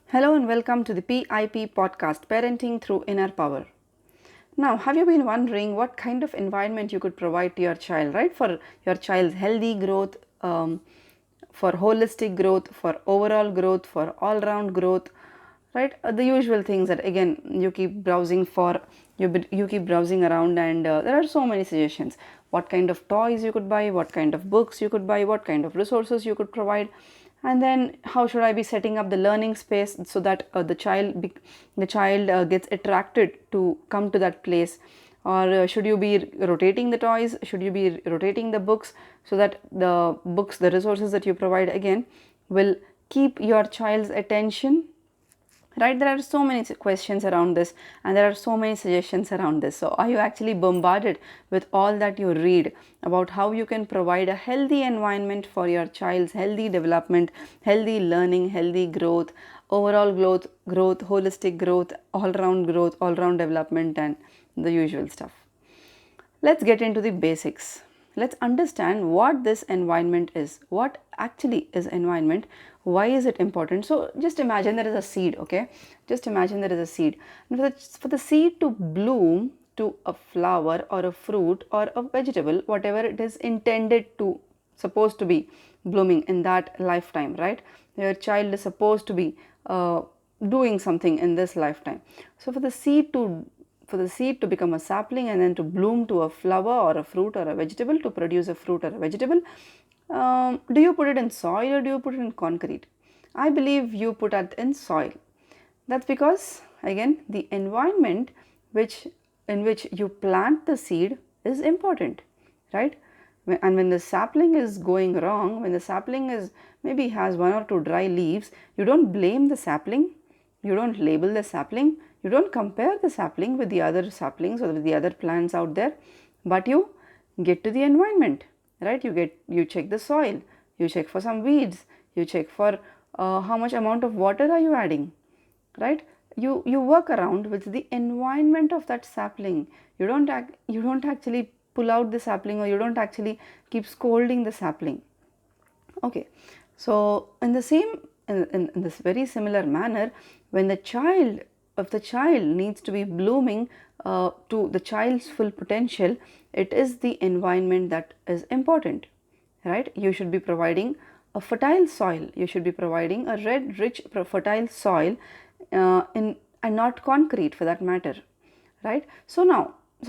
Hello and welcome to the PIP podcast, Parenting Through Inner Power. Now, have you been wondering what kind of environment you could provide to your child, right? For your child's healthy growth, for holistic growth, for overall growth, for all round growth, right? The usual things that again you keep browsing for, you keep browsing around, and there are so many suggestions. What kind of toys you could buy, what kind of books you could buy, what kind of resources you could provide, and then how should I be setting up the learning space so that the child gets attracted to come to that place, or should you be rotating the toys, should you be rotating the books so that the resources that you provide again will keep your child's attention, right? There are so many questions around this, and there are so many suggestions around this. So are you actually bombarded with all that you read about how you can provide a healthy environment for your child's healthy development, healthy learning, healthy growth, overall growth, holistic growth, all round development, and the usual stuff? Let's get into the basics. Let's understand what this environment is. What actually is environment? Why is it important? So just imagine there is a seed, okay? Just imagine there is a seed. And for the seed to bloom to a flower or a fruit or a vegetable, whatever it is intended to, supposed to be blooming in that lifetime, right? Your child is supposed to be doing something in this lifetime. So for the seed to become a sapling and then to bloom to a flower or a fruit or a vegetable, to produce a fruit or a vegetable, do you put it in soil or do you put it in concrete? I believe you put it in soil. That's because again the environment in which you plant the seed is important, right? And when the sapling is going wrong, when the sapling is maybe has one or two dry leaves, you don't blame the sapling, you don't label the sapling, you don't compare the sapling with the other saplings or with the other plants out there, but you get to the environment, right? You check the soil, you check for some weeds, you check for how much amount of water are you adding, right? You work around with the environment of that sapling. You don't actually pull out the sapling, or you don't actually keep scolding the sapling. Okay, so in this very similar manner, when the child needs to be blooming to the child's full potential, it is the environment that is important, right? You should be providing a fertile soil, you should be providing a red rich fertile soil, in and not concrete for that matter, right? So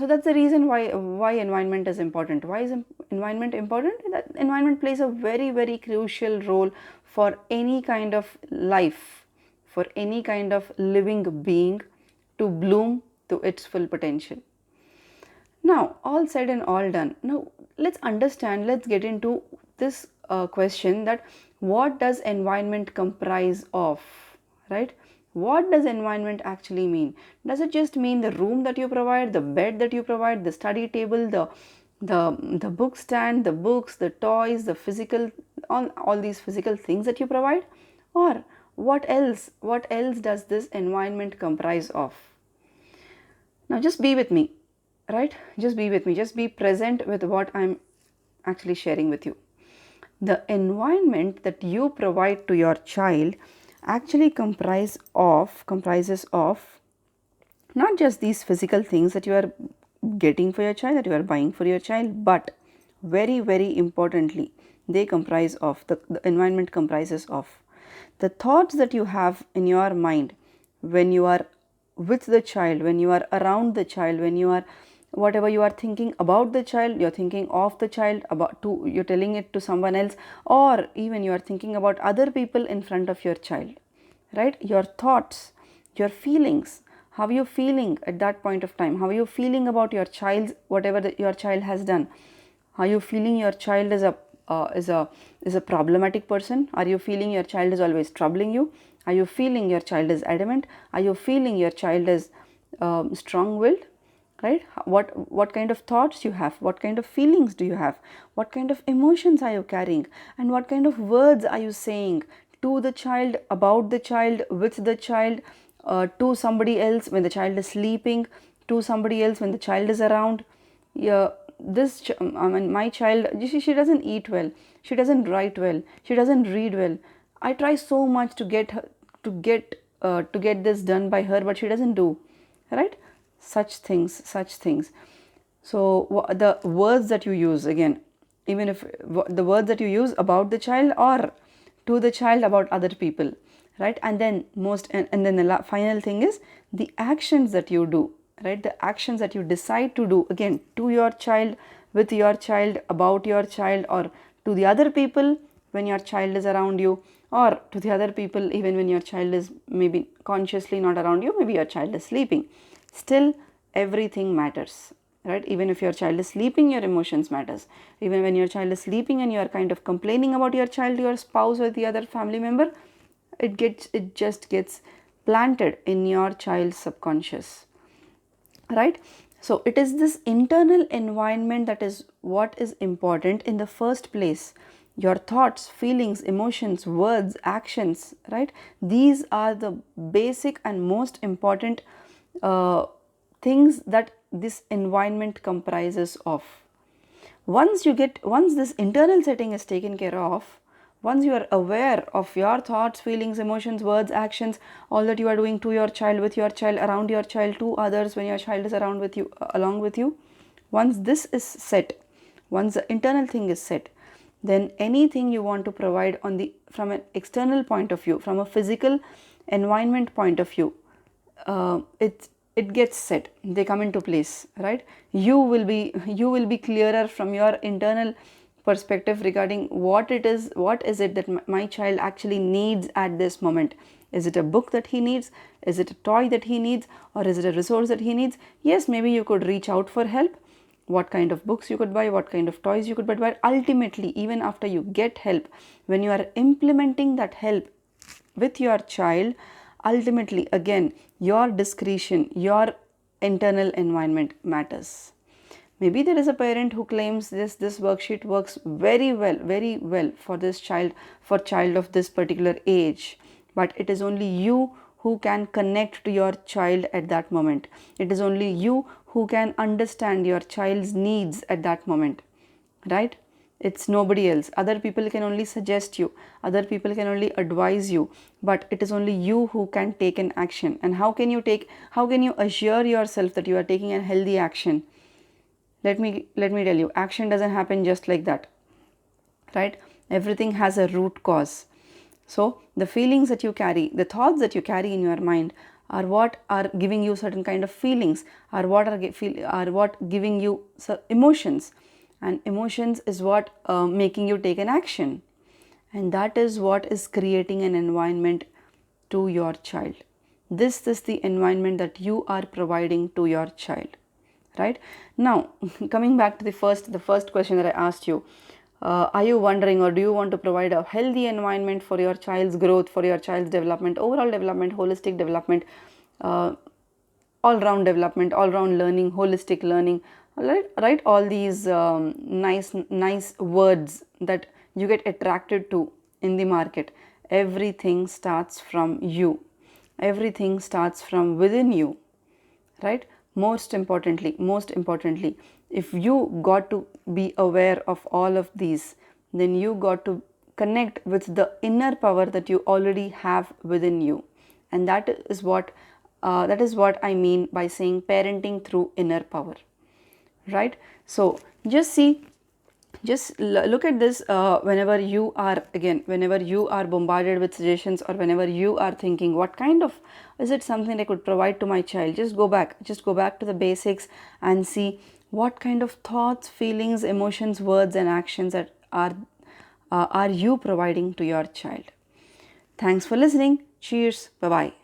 that's the reason why environment is important. Why is environment important? That environment plays a very crucial role for any kind of life, for any kind of living being to bloom to its full potential. Now, all said and all done. Now, let's get into this question, that what does environment comprise of, right? What does environment actually mean? Does it just mean the room that you provide, the bed that you provide, the study table, the book stand, the books, the toys, the physical, all these physical things that you provide? Or what else? What else does this environment comprise of? Now just be with me, right? Just be with me. Just be present with what I'm actually sharing with you. The environment that you provide to your child actually comprises of not just these physical things that you are getting for your child, that you are buying for your child, but very importantly, they comprise of the environment comprises of the thoughts that you have in your mind when you are with the child, when you are around the child, when you are whatever you are thinking about the child, you're thinking of the child, you're telling it to someone else, or even you are thinking about other people in front of your child, right? Your thoughts, your feelings, how are you feeling at that point of time, how are you feeling about your child's whatever your child has done? Are you feeling your child is a problematic person? Are you feeling your child is always troubling you? Are you feeling your child is adamant? Are you feeling your child is strong-willed? Right? What kind of thoughts you have? What kind of feelings do you have? What kind of emotions are you carrying? And what kind of words are you saying to the child, about the child, with the child, to somebody else when the child is sleeping, to somebody else when the child is around? Yeah, my child, she doesn't eat well, she doesn't write well, she doesn't read well. I try so much to get her to get to get this done by her, but she doesn't do, right? Such things. So the words that you use, again, even if the words that you use about the child or to the child about other people, right? And then then the final thing is the actions that you do, right? The actions that you decide to do, again, to your child, with your child, about your child, or to the other people when your child is around you, or to the other people even when your child is maybe consciously not around you, maybe your child is sleeping. Still, everything matters, right? Even if your child is sleeping, your emotions matters. Even when your child is sleeping and you are kind of complaining about your child to your spouse or the other family member, it just gets planted in your child's subconscious, right? So it is this internal environment that is what is important in the first place. Your thoughts, feelings, emotions, words, actions, right? These are the basic and most important things that this environment comprises of. Once this internal setting is taken care of, once you are aware of your thoughts, feelings, emotions, words, actions, all that you are doing to your child, with your child, around your child, to others when your child is around with you, along with you, once this is set, once the internal thing is set, then anything you want to provide from an external point of view, from a physical environment point of view, it gets set, they come into place, right? You will be clearer from your internal perspective regarding what is it that my child actually needs at this moment. Is it a book that he needs? Is it a toy that he needs? Or is it a resource that he needs? Yes, maybe you could reach out for help. What kind of books you could buy, what kind of toys you could buy, but ultimately, even after you get help, when you are implementing that help with your child, ultimately, again, your discretion, your internal environment matters. Maybe there is a parent who claims this worksheet works very well for this child, for child of this particular age, but it is only you who can connect to your child at that moment. It is only you who can understand your child's needs at that moment, right? It's nobody else. Other people can only suggest you, other people can only advise you, but it is only you who can take an action. And how can you assure yourself that you are taking a healthy action? Let me tell you, action doesn't happen just like that, right? Everything has a root cause. So the feelings that you carry, the thoughts that you carry in your mind are what are giving you certain kind of feelings, are what giving you emotions, and emotions is what making you take an action, and that is what is creating an environment to your child. This is the environment that you are providing to your child, right? Now, coming back to the first question that I asked you, are you wondering, or do you want to provide a healthy environment for your child's growth, for your child's development, overall development, holistic development, all-round development, all-round learning, holistic learning, right? All these nice words that you get attracted to in the market. Everything starts from you. Everything starts from within you, right? Most importantly, if you got to be aware of all of these, then you got to connect with the inner power that you already have within you, and that is what I mean by saying parenting through inner power, right? So just look at this whenever you are bombarded with suggestions, or whenever you are thinking, what kind of, is it something I could provide to my child? Just go back to the basics and see what kind of thoughts, feelings, emotions, words and actions that are you providing to your child. Thanks for listening. Cheers. Bye bye.